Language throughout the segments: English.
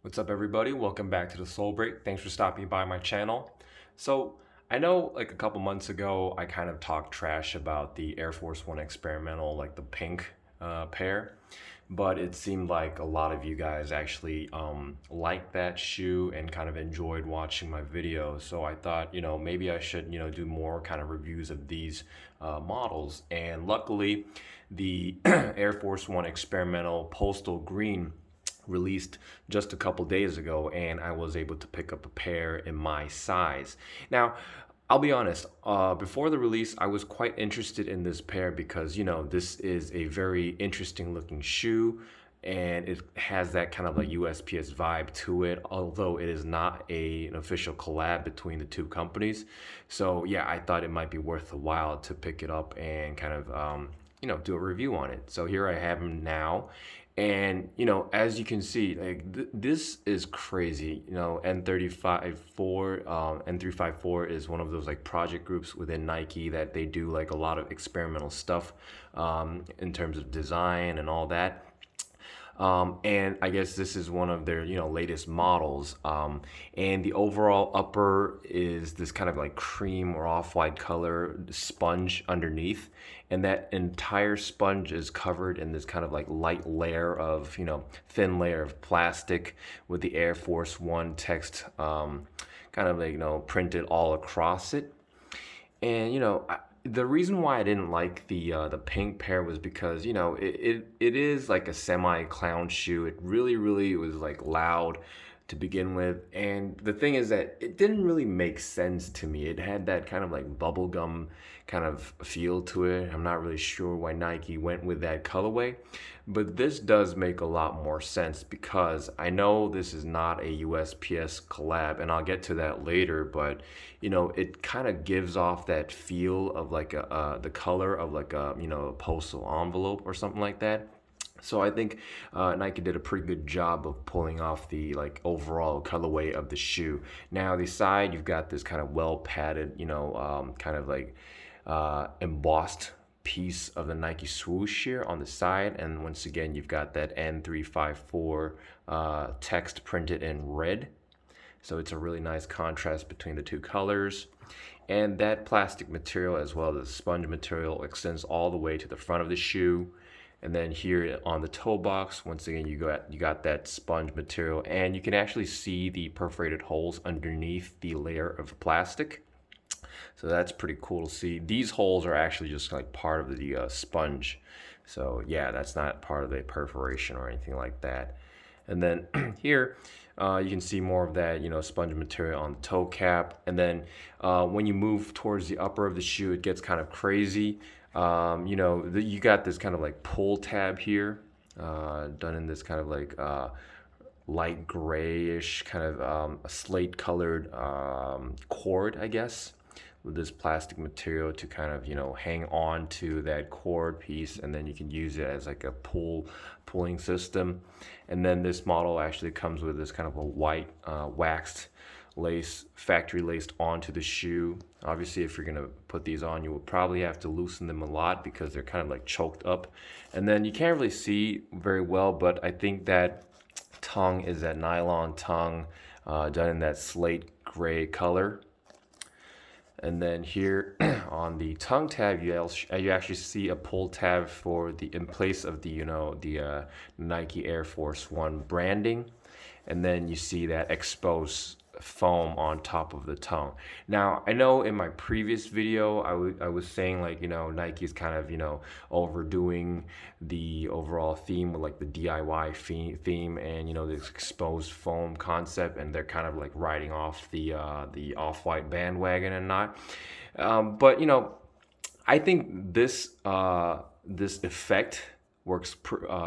What's up, everybody? Welcome back to the Soul Break. Thanks for stopping by my channel. So, I know like a couple months ago, I kind of talked trash about the Air Force One Experimental, like the pink pair, but it seemed like a lot of you guys actually liked that shoe and kind of enjoyed watching my videos. So I thought, maybe I should, do more kind of reviews of these models. And luckily, the Air Force One Experimental Postal Green released just a couple days ago, and I was able to pick up a pair in my size. Now, I'll be honest, before the release, I was quite interested in this pair because, this is a very interesting looking shoe and it has that kind of like USPS vibe to it, although it is not an official collab between the two companies. So, yeah, I thought it might be worth a while to pick it up and kind of, do a review on it. So here I have them now. And as you can see, like this is crazy. N354 is one of those like project groups within Nike that they do like a lot of experimental stuff in terms of design and all that. And I guess this is one of their latest models. And the overall upper is this kind of like cream or off-white color sponge underneath, and that entire sponge is covered in this kind of like light layer of thin layer of plastic with the Air Force One text kind of like printed all across it. And the reason why I didn't like the pink pair was because it is like a semi clown shoe. It really was like loud to begin with, and the thing is that it didn't really make sense to me. It had that kind of like bubblegum kind of feel to it. I'm not really sure why Nike went with that colorway, but this does make a lot more sense because I know this is not a USPS collab, and I'll get to that later, but it kind of gives off that feel of like the color of like a postal envelope or something like that. So I think Nike did a pretty good job of pulling off the like overall colorway of the shoe. Now the side, you've got this kind of well padded, kind of like embossed piece of the Nike swoosh here on the side, and once again you've got that N354 text printed in red. So it's a really nice contrast between the two colors. And that plastic material as well as the sponge material extends all the way to the front of the shoe. And then here on the toe box, once again, you got that sponge material, and you can actually see the perforated holes underneath the layer of plastic. So that's pretty cool to see. These holes are actually just like part of the sponge. So yeah, that's not part of the perforation or anything like that. And then here, you can see more of that, sponge material on the toe cap. And then when you move towards the upper of the shoe, it gets kind of crazy. You got this kind of like pull tab here, done in this kind of like light grayish, kind of a slate colored cord, I guess, with this plastic material to kind of hang on to that cord piece, and then you can use it as like a pulling system. And then this model actually comes with this kind of a white waxed lace, factory laced onto the shoe. Obviously, if you're gonna put these on, you will probably have to loosen them a lot because they're kind of like choked up, and then you can't really see very well, but I think that tongue is that nylon tongue, done in that slate gray color. And then here on the tongue tab, you actually see a pull tab for the in place of the Nike Air Force One branding, and then you see that exposed foam on top of the tongue. Now I know in my previous video I was saying like Nike is kind of overdoing the overall theme with like the DIY theme and this exposed foam concept, and they're kind of like riding off the off-white bandwagon and not. But I think this effect works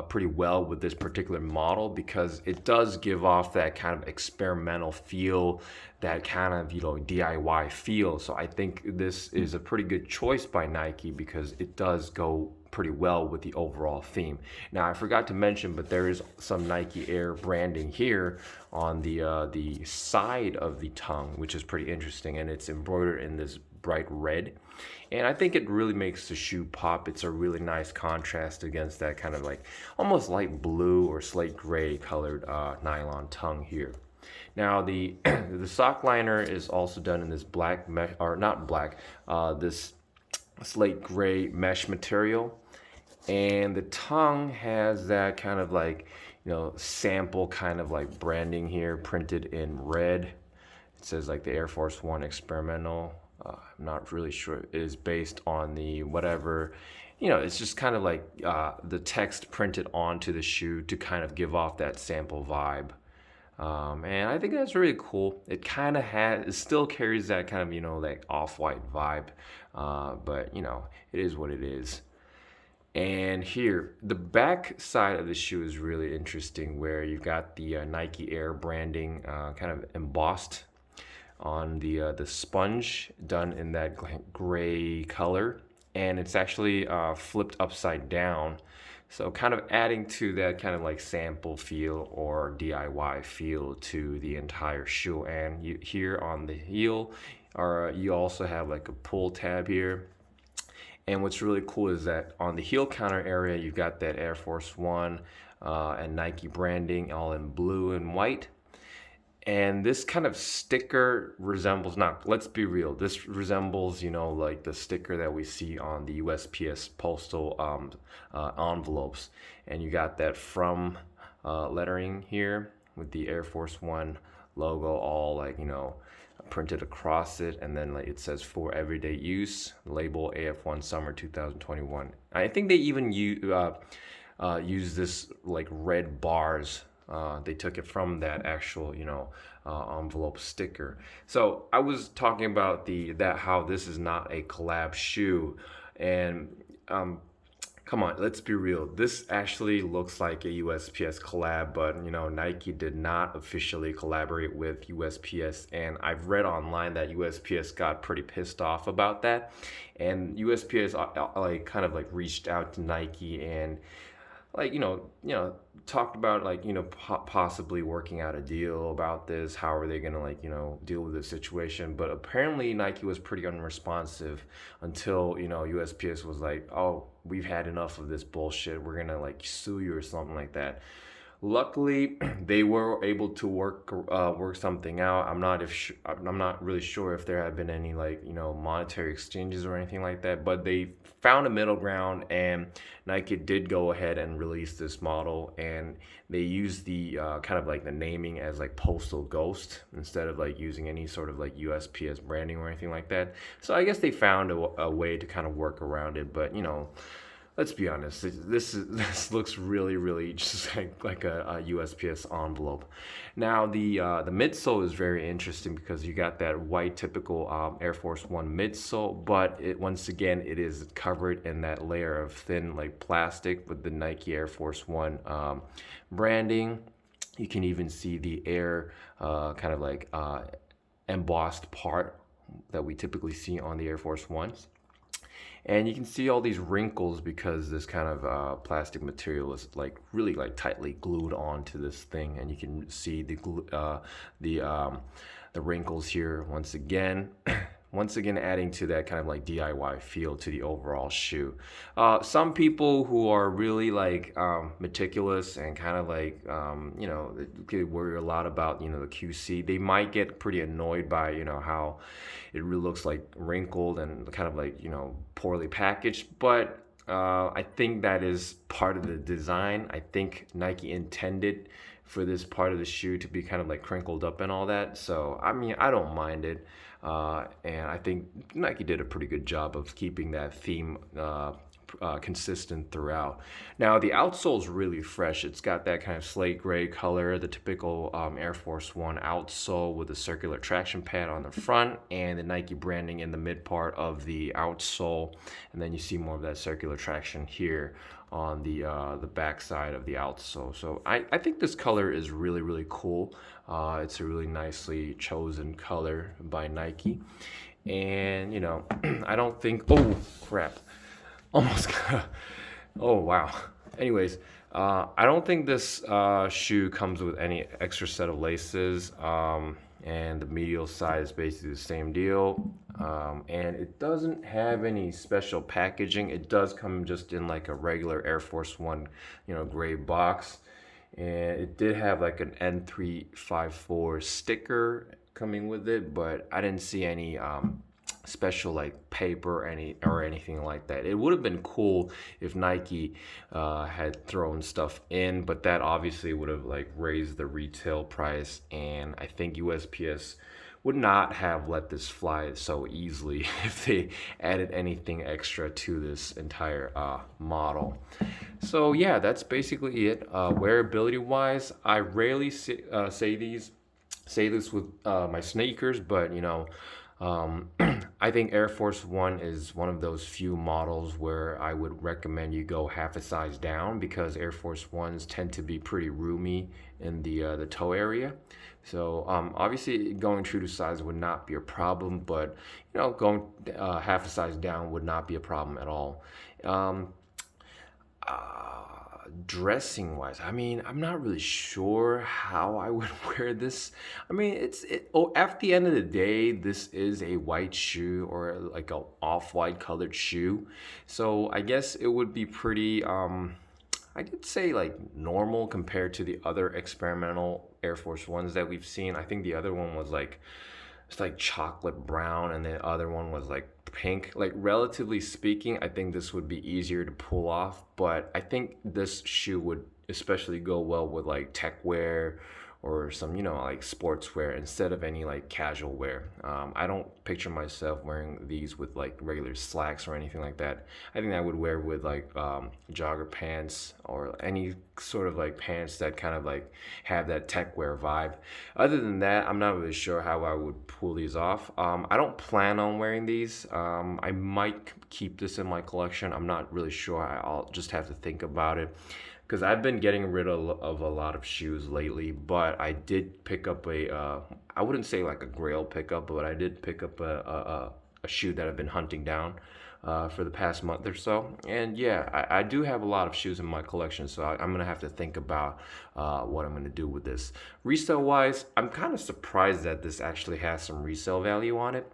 pretty well with this particular model because it does give off that kind of experimental feel, that kind of DIY feel. So I think this is a pretty good choice by Nike because it does go pretty well with the overall theme. Now I forgot to mention, but there is some Nike Air branding here on the side of the tongue, which is pretty interesting, and it's embroidered in this bright red. And I think it really makes the shoe pop. It's a really nice contrast against that kind of like almost light blue or slate gray colored nylon tongue here. Now the the sock liner is also done in this black mesh, or not black, this slate gray mesh material, and the tongue has that kind of like, sample kind of like branding here printed in red. It says like the Air Force One Experimental. I'm not really sure. It is based on the whatever, it's just kind of like the text printed onto the shoe to kind of give off that sample vibe. And I think that's really cool. It kind of it still carries that kind of, like off-white vibe. But, it is what it is. And here, the back side of the shoe is really interesting, where you've got the Nike Air branding kind of embossed on the sponge, done in that gray color, and it's actually flipped upside down. So kind of adding to that kind of like sample feel or DIY feel to the entire shoe. And here on the heel, you also have like a pull tab here. And what's really cool is that on the heel counter area, you've got that Air Force One and Nike branding all in blue and white. And this kind of sticker resembles, not, let's be real, this resembles, like the sticker that we see on the USPS postal envelopes. And you got that from lettering here with the Air Force One logo all like, printed across it. And then like it says for everyday use, label AF1 summer 2021. I think they even use this like red bars. They took it from that actual, envelope sticker. So I was talking about how this is not a collab shoe, and come on, let's be real. This actually looks like a USPS collab, but Nike did not officially collaborate with USPS, and I've read online that USPS got pretty pissed off about that, and USPS like kind of like reached out to Nike and like talked about like possibly working out a deal about this. How are they gonna like deal with this situation? But apparently Nike was pretty unresponsive until USPS was like, oh, we've had enough of this bullshit, we're gonna like sue you or something like that. Luckily, they were able to work something out. I'm not really sure if there have been any like monetary exchanges or anything like that. But they found a middle ground, and Nike did go ahead and release this model, and they used the kind of like the naming as like Postal Ghost instead of like using any sort of like USPS branding or anything like that. So I guess they found a way to kind of work around it, but let's be honest. This looks really, really just like a USPS envelope. Now the midsole is very interesting because you got that white typical Air Force One midsole, but once again it is covered in that layer of thin like plastic with the Nike Air Force One branding. You can even see the Air kind of like embossed part that we typically see on the Air Force Ones. And you can see all these wrinkles because this kind of plastic material is like really like tightly glued onto this thing, and you can see the wrinkles here once again. Once again, adding to that kind of like DIY feel to the overall shoe. Some people who are really like meticulous and kind of like they worry a lot about the QC. They might get pretty annoyed by how it really looks like wrinkled and kind of like poorly packaged. But I think that is part of the design. I think Nike intended for this part of the shoe to be kind of like crinkled up and all that. So I mean, I don't mind it. And I think Nike did a pretty good job of keeping that theme consistent throughout. Now the outsole is really fresh. It's got that kind of slate gray color, the typical Air Force One outsole with a circular traction pad on the front and the Nike branding in the mid part of the outsole, and then you see more of that circular traction here on the back side of the outsole. So I think this color is really, really cool. It's a really nicely chosen color by Nike, and I don't think, oh crap, almost oh wow. Anyways, I don't think this shoe comes with any extra set of laces, and the medial side is basically the same deal. And it doesn't have any special packaging. It does come just in like a regular Air Force One, gray box. And it did have like an N354 sticker coming with it, but I didn't see any special like paper or anything like that. It would have been cool if Nike had thrown stuff in, but that obviously would have like raised the retail price, and I think USPS would not have let this fly so easily if they added anything extra to this entire model. So yeah, that's basically it. Wearability wise, I rarely say this with my sneakers, but I think Air Force One is one of those few models where I would recommend you go half a size down, because Air Force Ones tend to be pretty roomy in the toe area. So obviously going true to size would not be a problem, but going half a size down would not be a problem at all. Um, Dressing wise, I mean, I'm not really sure how I would wear this. I mean, at the end of the day, this is a white shoe, or like a off-white colored shoe. So I guess it would be pretty I could say like normal compared to the other experimental Air Force Ones that we've seen. I think the other one was like it's like chocolate brown, and the other one was like pink. Like, relatively speaking, I think this would be easier to pull off, but I think this shoe would especially go well with like tech wear or some like sportswear instead of any like casual wear. I don't picture myself wearing these with like regular slacks or anything like that. I think I would wear with like jogger pants, or any sort of like pants that kind of like have that tech wear vibe. Other than that, I'm not really sure how I would pull these off. I don't plan on wearing these. I might keep this in my collection. I'm not really sure. I'll just have to think about it, because I've been getting rid of a lot of shoes lately. But I did pick up I wouldn't say like a grail pickup, but I did pick up a shoe that I've been hunting down for the past month or so. And yeah, I do have a lot of shoes in my collection, so I'm gonna have to think about what I'm gonna do with this. Resale wise, I'm kind of surprised that this actually has some resale value on it.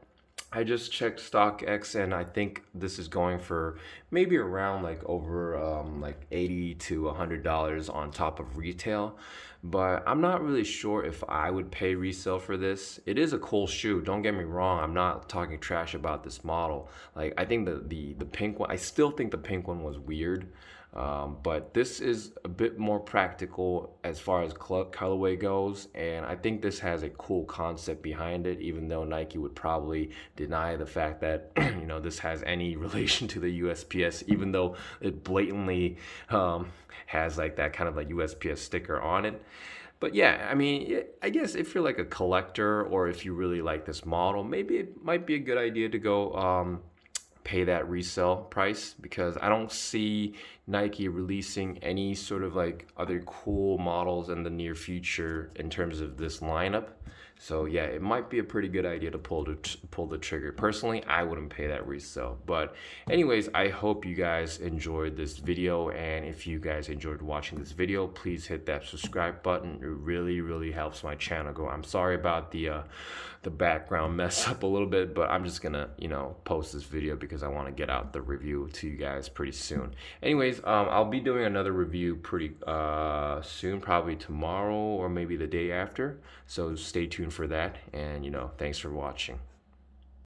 I just checked StockX, and I think this is going for maybe around like over like $80 to $100 on top of retail. But I'm not really sure if I would pay resale for this. It is a cool shoe, don't get me wrong. I'm not talking trash about this model. Like, I think the pink one, I still think the pink one was weird. But this is a bit more practical as far as colorway goes, and I think this has a cool concept behind it, even though Nike would probably deny the fact that this has any relation to the USPS, even though it blatantly has like that kind of like USPS sticker on it. But yeah, I mean, I guess if you're like a collector, or if you really like this model, maybe it might be a good idea to go pay that resale price, because I don't see Nike releasing any sort of like other cool models in the near future in terms of this lineup. So yeah, it might be a pretty good idea to pull the trigger. Personally, I wouldn't pay that resale. But anyways, I hope you guys enjoyed this video, and if you guys enjoyed watching this video, please hit that subscribe button. It really, really helps my channel grow. I'm sorry about the background mess up a little bit, but I'm just gonna post this video because I want to get out the review to you guys pretty soon. Anyways, I'll be doing another review pretty soon, probably tomorrow or maybe the day after. So stay tuned for that, and thanks for watching.